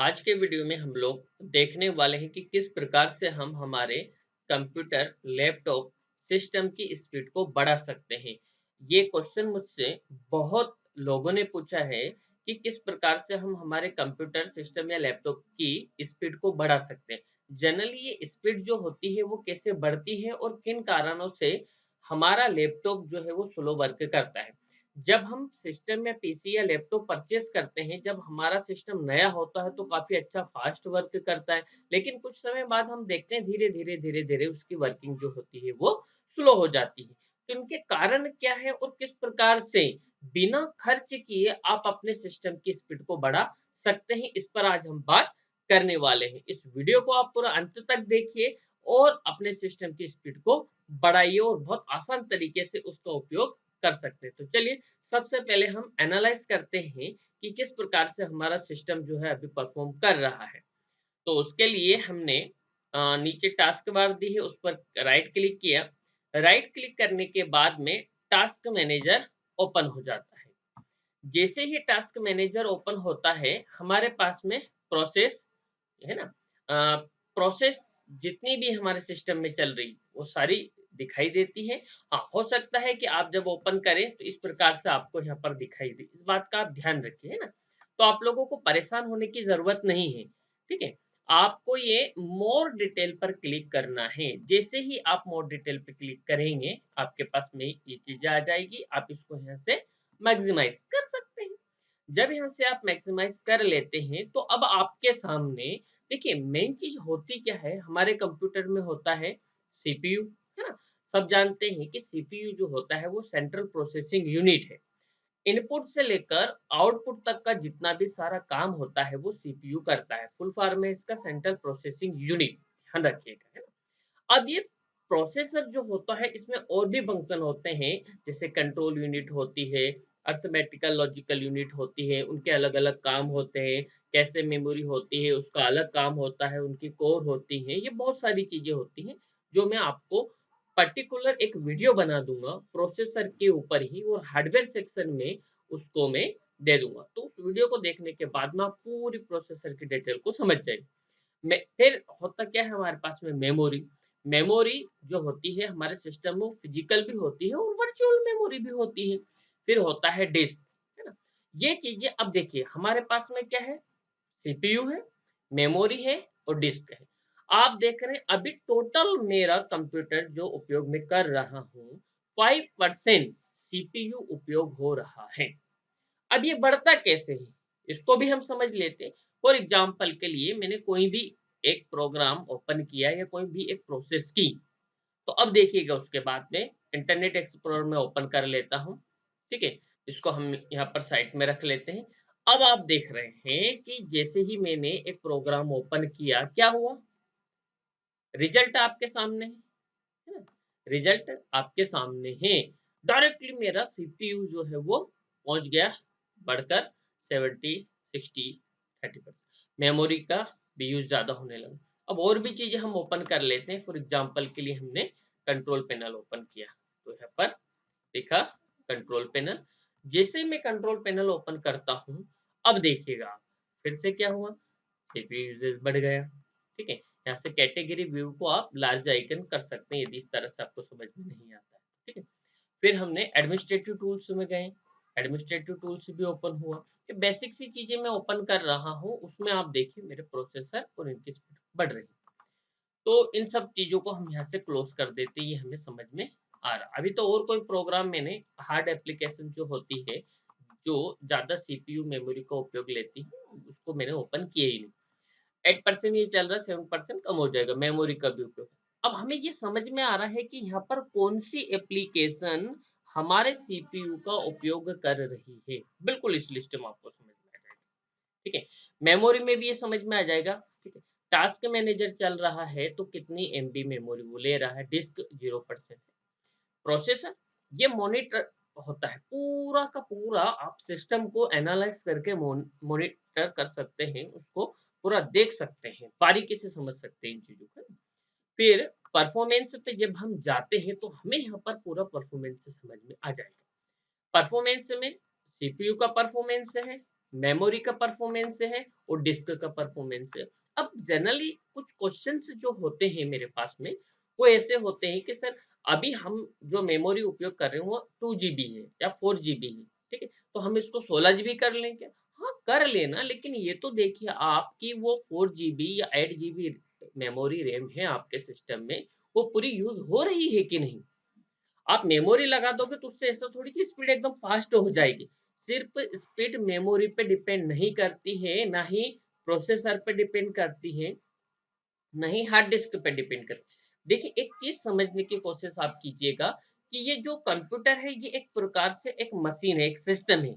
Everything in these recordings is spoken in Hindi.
आज के वीडियो में हम लोग देखने वाले हैं कि किस प्रकार से हम हमारे कंप्यूटर, लैपटॉप, सिस्टम की स्पीड को बढ़ा सकते हैं। ये क्वेश्चन मुझसे बहुत लोगों ने पूछा है कि किस प्रकार से हम हमारे कंप्यूटर, सिस्टम या लैपटॉप की स्पीड को बढ़ा सकते हैं। जनरली ये स्पीड जो होती है वो कैसे बढ़ती है और किन कारणों से हमारा लैपटॉप जो है वो स्लो वर्क करता है। जब हम सिस्टम या पीसी या लैपटॉप परचेज करते हैं, जब हमारा सिस्टम नया होता है तो काफ़ी अच्छा फ़ास्ट वर्क करता है, लेकिन कुछ समय बाद हम देखते हैं धीरे-धीरे उसकी वर्किंग जो होती है वो स्लो हो जाती है। तो इनके कारण क्या है और किस प्रकार से बिना खर्च किए आप अपने सिस्टम की स्पीड को बढ़ा सकते हैं, इस पर आज हम बात करने वाले हैं। इस वीडियो को आप पूरा अंत तक देखिए और अपने सिस्टम की स्पीड को बढ़ाइए और बहुत आसान तरीके से उसका उपयोग कर सकते हैं। तो चलिए सबसे पहले हम एनालाइज करते हैं कि किस प्रकार से हमारा सिस्टम जो है अभी परफॉर्म कर रहा है। तो उसके लिए हमने नीचे टास्क बार दी है, उस पर राइट क्लिक किया। राइट क्लिक करने के बाद में टास्क मैनेजर ओपन हो जाता है। जैसे ही टास्क मैनेजर ओपन होता है, हमारे पास में प्रोसेस है ना, प्रोसेस जितनी भी हमारे सिस्टम में चल रही वो सारी दिखाई देती है। हाँ, हो सकता है कि आप जब ओपन करें तो इस प्रकार से आपको यहाँ पर दिखाई दे, इस बात का आप ध्यान रखिए, है ना। तो आप लोगों को परेशान होने की जरूरत नहीं है, ठीक है। आपको ये मोर डिटेल पर क्लिक करना है। जैसे ही आप मोर डिटेल पे क्लिक करेंगे, आपके पास में ये चीजें आ जाएगी, आप इसको यहाँ से मैक्सिमाइज कर सकते हैं। जब यहाँ से आप मैक्सिमाइज कर लेते हैं तो अब आपके सामने देखिए मेन चीज होती क्या है, हमारे कंप्यूटर में होता है सीपीयू, है ना। सब जानते हैं कि सीपीयू जो होता है वो सेंट्रल प्रोसेसिंग यूनिट है। इनपुट से लेकर आउटपुट तक का जितना भी सारा काम होता है वो सीपीयू करता है। फुल फॉर्म है इसका सेंट्रल प्रोसेसिंग यूनिट, ध्यान रखिएगा, है ना। अब ये प्रोसेसर जो होता है इसमें और भी फंक्शन होते हैं, जैसे कंट्रोल यूनिट होती है, अर्थमेटिकल लॉजिकल यूनिट होती है, उनके अलग अलग काम होते हैं। कैसे मेमोरी होती है उसका अलग काम होता है, उनकी कोर होती है, ये बहुत सारी चीजें होती हैं जो मैं आपको पर्टिकुलर एक वीडियो बना दूंगा प्रोसेसर के ऊपर ही, और हार्डवेयर सेक्शन में उसको मैं दे दूंगा। तो उस वीडियो को देखने के बाद में आप पूरी प्रोसेसर की डिटेल को समझ जाएंगे। फिर होता क्या है हमारे पास में मेमोरी। मेमोरी जो होती है हमारे सिस्टम में फिजिकल भी होती है और वर्चुअल मेमोरी भी होती है। फिर होता है डिस्क, है ना। ये चीजें अब देखिए हमारे पास में क्या है, सीपीयू है, मेमोरी है और डिस्क है। आप देख रहे हैं अभी टोटल मेरा कंप्यूटर जो उपयोग में कर रहा हूँ 5% सीपीयू उपयोग हो रहा है। अब ये बढ़ता कैसे है, इसको भी हम समझ लेते हैं। फॉर एग्जाम्पल के लिए मैंने कोई भी एक प्रोग्राम ओपन किया या कोई भी एक प्रोसेस की, तो अब देखिएगा उसके बाद में इंटरनेट एक्सप्लोरर में ओपन कर लेता हूँ, ठीक है। इसको हम यहाँ पर साइड में रख लेते हैं। अब आप देख रहे हैं कि जैसे ही मैंने एक प्रोग्राम ओपन किया, क्या हुआ, रिजल्ट आपके सामने है ना। रिजल्ट आपके सामने है। डायरेक्टली मेरा सीपीयू जो है वो पहुंच गया बढ़कर 70, 60, 30%। मेमोरी का भी यूज ज्यादा होने लगा। अब और भी चीजें हम ओपन कर लेते हैं। फॉर एग्जांपल के लिए हमने कंट्रोल पैनल ओपन किया, तो यहाँ पर देखा कंट्रोल पैनल। जैसे मैं कंट्रोल पैनल ओपन करता हूँ, अब देखिएगा फिर से क्या हुआ, सीपीयू यूजेज बढ़ गया, ठीक है। यहाँ से कैटेगरी व्यू को आप लार्ज आइकन कर सकते हैं यदि इस तरह से आपको समझ में नहीं आता है, ठीक है। फिर हमने एडमिनिस्ट्रेटिव टूल्स में गए, एडमिनिस्ट्रेटिव टूल्स भी ओपन हुआ। ये बेसिक सी चीजें मैं ओपन कर रहा हूँ, उसमें आप देखिए मेरे प्रोसेसर और इनकी स्पीड बढ़ रही है। तो इन सब चीजों को हम यहाँ से क्लोज कर देते हैं, ये हमें समझ में आ रहा। अभी तो और कोई प्रोग्राम मैंने, हार्ड एप्लीकेशन जो होती है जो ज्यादा सीपीयू मेमोरी का उपयोग लेती है, उसको मैंने ओपन किया ही नहीं। 8% ये चल रहा है, 7% कम हो जाएगा मेमोरी का भी उपयोग। अब हमें ये समझ में आ रहा है कि यहाँ पर कौन सी एप्लीकेशन हमारे सीपीयू का उपयोग कर रही है। बिल्कुल इस लिस्ट में आपको समझ में आ जाएगा, ठीक है। मेमोरी में भी ये समझ में आ जाएगा, ठीक है। टास्क मैनेजर चल रहा है तो कितनी एमबी मेमोरी वो ले रहा है, डिस्क 0%। प्रोसेसर ये मॉनिटर होता है, पूरा का पूरा आप सिस्टम को एनालाइज करके मॉनिटर कर सकते हैं, उसको पूरा देख सकते हैं, बारीकी से समझ सकते हैं इन चीजों को। फिर परफॉर्मेंस पे जब हम जाते हैं तो हमें यहाँ पर पूरा परफॉर्मेंस समझ में आ जाएगा। परफॉर्मेंस में सीपीयू का परफॉर्मेंस है, मेमोरी का परफॉर्मेंस से है और डिस्क का परफॉर्मेंस से। अब जनरली कुछ क्वेश्चंस जो होते हैं मेरे पास में, वो ऐसे होते हैं कि सर अभी हम जो मेमोरी उपयोग कर रहे हैं वो 2 GB है या 4 GB है, ठीक है, तो हम इसको 16 GB कर लें क्या? हाँ, कर लेना, लेकिन ये तो देखिए आपकी वो 4 GB या 8 GB मेमोरी रैम है आपके सिस्टम में, वो पूरी यूज हो रही है कि नहीं? आप मेमोरी लगा दोगे तो उससे ऐसा थोड़ी कि स्पीड एकदम फास्ट हो जाएगी। सिर्फ स्पीड मेमोरी पे डिपेंड नहीं करती है, ना ही प्रोसेसर पे डिपेंड करती है, नहीं हार्ड डिस्क पे डिपेंड कर। देखिए एक चीज समझने की कोशिश आप कीजिएगा कि ये जो कंप्यूटर है ये एक प्रकार से एक मशीन है, एक सिस्टम है।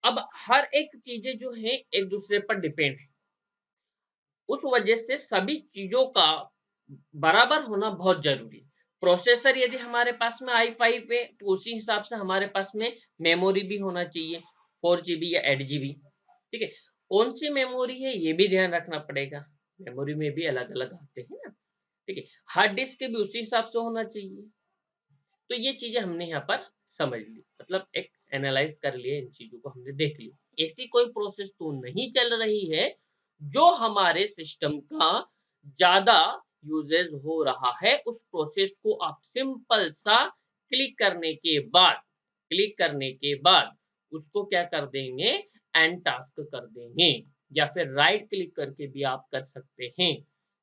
अब हर एक चीजें जो है एक दूसरे पर डिपेंड है, उस वजह से सभी चीजों का बराबर होना बहुत जरूरी है। प्रोसेसर यदि हमारे पास में i5 है तो उसी हिसाब से हमारे पास में मेमोरी भी होना चाहिए, 4 GB या 8 GB। ठीक है, कौन सी मेमोरी है ये भी ध्यान रखना पड़ेगा, मेमोरी में भी अलग अलग आते हैं ना। ठीक है, हार्ड डिस्क भी उसी हिसाब से होना चाहिए। तो ये चीजें हमने यहाँ पर समझ ली, मतलब एक एनालाइज कर लिए, इन चीजों को हमने देख लिया। ऐसी कोई प्रोसेस तो नहीं चल रही है जो हमारे सिस्टम का ज्यादा यूजेज हो रहा है, उस प्रोसेस को आप सिंपल सा क्लिक करने के बाद उसको क्या कर देंगे, एंड टास्क कर देंगे, या फिर राइट क्लिक करके भी आप कर सकते हैं।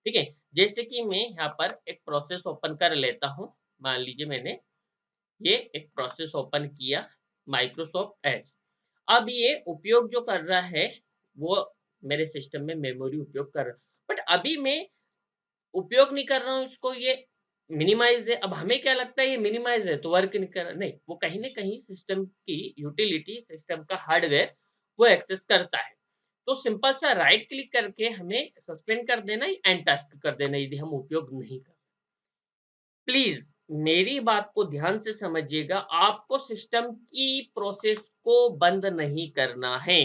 ठीक है, जैसे कि मैं यहाँ पर एक प्रोसेस ओपन कर लेता हूँ। मान लीजिए मैंने ये एक प्रोसेस ओपन किया, माइक्रोसॉफ्ट एज। अब ये उपयोग जो कर रहा है वो मेरे सिस्टम में मेमोरी उपयोग कर रहा है, बट अभी मैं उपयोग नहीं कर रहा हूँ इसको, ये मिनिमाइज है। अब हमें क्या लगता है ये मिनिमाइज है तो वर्क नहीं कर रहा, नहीं, वो कहीं ना कहीं सिस्टम की यूटिलिटी, सिस्टम का हार्डवेयर वो एक्सेस करता है। तो सिंपल सा राइट क्लिक करके हमें सस्पेंड कर देना, एंड टास्क कर देना यदि हम उपयोग नहीं कर। प्लीज मेरी बात को ध्यान से समझिएगा, आपको सिस्टम की प्रोसेस को बंद नहीं करना है।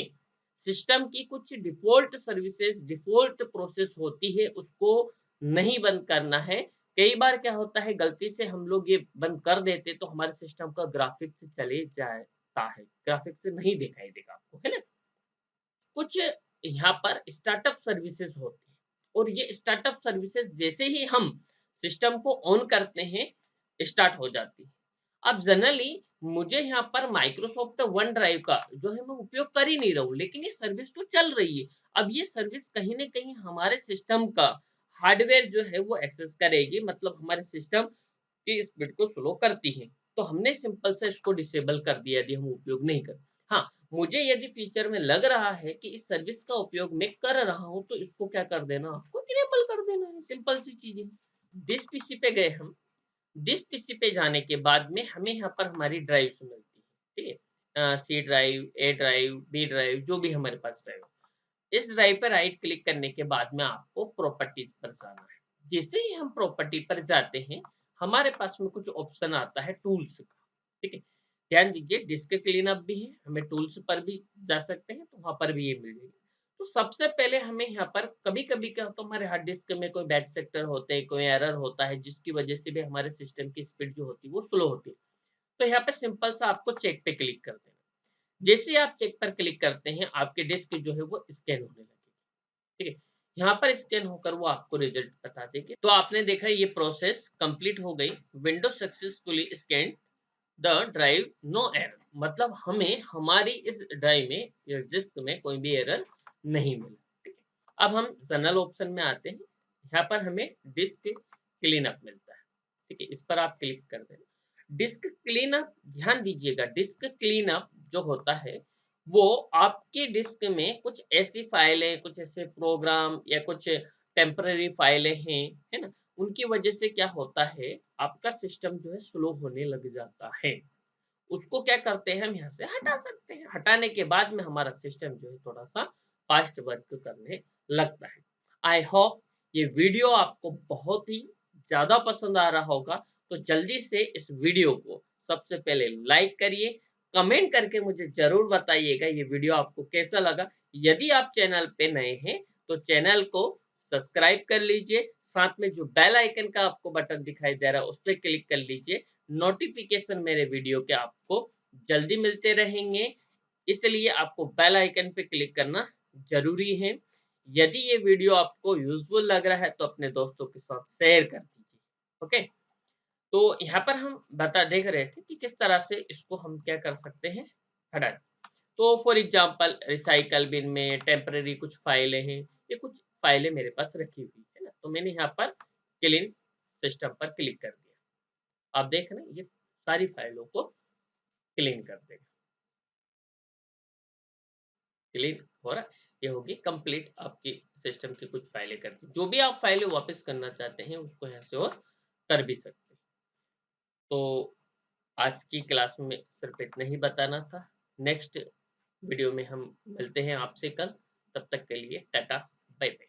सिस्टम की कुछ डिफॉल्ट सर्विसेज, डिफॉल्ट प्रोसेस होती है, उसको नहीं बंद करना है। कई बार क्या होता है गलती से हम लोग ये बंद कर देते तो हमारे सिस्टम का ग्राफिक्स चले जाता है, ग्राफिक्स नहीं दिखाई देगा आपको, है ना। कुछ यहाँ पर स्टार्टअप सर्विसेज होती है, और ये स्टार्टअप सर्विसेज जैसे ही हम सिस्टम को ऑन करते हैं स्टार्ट हो जाती है। अब जनरली मुझे यहाँ पर माइक्रोसॉफ्ट वन ड्राइव का जो है मैं उपयोग कर ही नहीं रहा हूँ, लेकिन ये सर्विस तो चल रही है। अब ये सर्विस कहीं ना कहीं हमारे सिस्टम का हार्डवेयर जो है वो एक्सेस करेगी, मतलब हमारे सिस्टम की स्पीड को स्लो करती है। तो हमने सिंपल से इसको डिसेबल कर दिया यदि हम उपयोग नहीं कर। हाँ, मुझे यदि फ्यूचर में लग रहा है कि इस सर्विस का उपयोग मैं कर रहा हूँ तो इसको क्या कर देना, आपको इनेबल कर देना है, सिंपल सी चीज है। डिस पीसी पे गए हम, डिस पीसी पे जाने के बाद में हमें यहाँ पर हमारी ड्राइव मिलती है, ठीक है, सी ड्राइव, ए ड्राइव, बी ड्राइव, जो भी हमारे पास ड्राइव। इस ड्राइव पर राइट क्लिक करने के बाद में आपको प्रॉपर्टीज पर जाना है। जैसे ही हम प्रॉपर्टी पर जाते हैं हमारे पास में कुछ ऑप्शन आता है टूल्स का। ठीक है, ध्यान दीजिए डिस्क क्लीन अप भी है, हमें टूल्स पर भी जा सकते हैं तो वहां पर भी ये मिल जाएगी। तो सबसे पहले हमें यहाँ पर कभी कभी क्या होता है हमारे हार्ड डिस्क में कोई बैड सेक्टर होते हैं, कोई एरर होता है जिसकी वजह से भी हमारे सिस्टम की स्पीड जो होती है वो स्लो होती है। तो यहाँ पे सिंपल सा आपको चेक पे क्लिक कर देना। जैसे आप चेक पर क्लिक करते हैं आपके डिस्क जो है वो स्कैन होने लगेगी। ठीक है, यहाँ पर स्कैन होकर वो आपको रिजल्ट बता देगी। तो आपने देखा ये प्रोसेस कंप्लीट हो गई, window successfully scan the drive, no error, मतलब हमें हमारी इस ड्राइव में या डिस्क में कोई भी एरर नहीं मिला। ठीक है, अब हम जनरल ऑप्शन में आते हैं, यहाँ पर हमें डिस्क क्लीन अप मिलता है। ठीक है, इस पर आप क्लिक कर देना। डिस्क क्लीन अप, ध्यान दीजिएगा डिस्क क्लीन अप जो होता है वो आपकी डिस्क में कुछ ऐसी फाइलें, कुछ ऐसे प्रोग्राम या कुछ टेम्पररी फाइलें हैं, है ना, उनकी वजह से क्या होता है आपका सिस्टम जो है स्लो होने लग जाता है। उसको क्या करते हैं हम यहाँ से हटा सकते हैं, हटाने के बाद में हमारा सिस्टम जो है थोड़ा सा फास्ट वर्क करने लगता है। आई होप ये वीडियो आपको बहुत ही ज्यादा पसंद आ रहा होगा, तो जल्दी से इस वीडियो को सबसे पहले लाइक करिए, कमेंट करके मुझे जरूर बताइएगा ये वीडियो आपको कैसा लगा। यदि आप चैनल पे नए हैं तो चैनल को सब्सक्राइब कर लीजिए, साथ में जो बेल आइकन का आपको बटन दिखाई दे रहा है उस पर क्लिक कर लीजिए। नोटिफिकेशन मेरे वीडियो के आपको जल्दी मिलते रहेंगे। इसलिए आपको बेल आइकन पे क्लिक करना जरूरी है। यदि ये वीडियो आपको यूजफुल लग रहा है तो अपने दोस्तों के साथ शेयर कर दीजिए। ओके, तो यहाँ पर हम देख रहे थे कि किस तरह से इसको हम क्या कर सकते हैं, हटा। तो फॉर एग्जांपल रिसाइकल बिन में टेम्पररी कुछ फाइलें हैं, ये कुछ फाइलें मेरे पास रखी हुई है ना, तो मैंने यहाँ पर क्लीन सिस्टम पर क्लिक कर दिया। आप देख रहे हैं ये सारी फाइलों को क्लीन कर देगा। क्लीन हो रहा है, ये होगी कंप्लीट आपकी सिस्टम की कुछ फाइलें करके। जो भी आप फाइलें वापस करना चाहते हैं उसको यहाँ से और कर भी सकते हैं। तो आज की क्लास में सिर्फ इतना ही बताना था। नेक्स्ट वीडियो में हम मिलते हैं आपसे कल। तब तक के लिए टाटा, बाय बाय।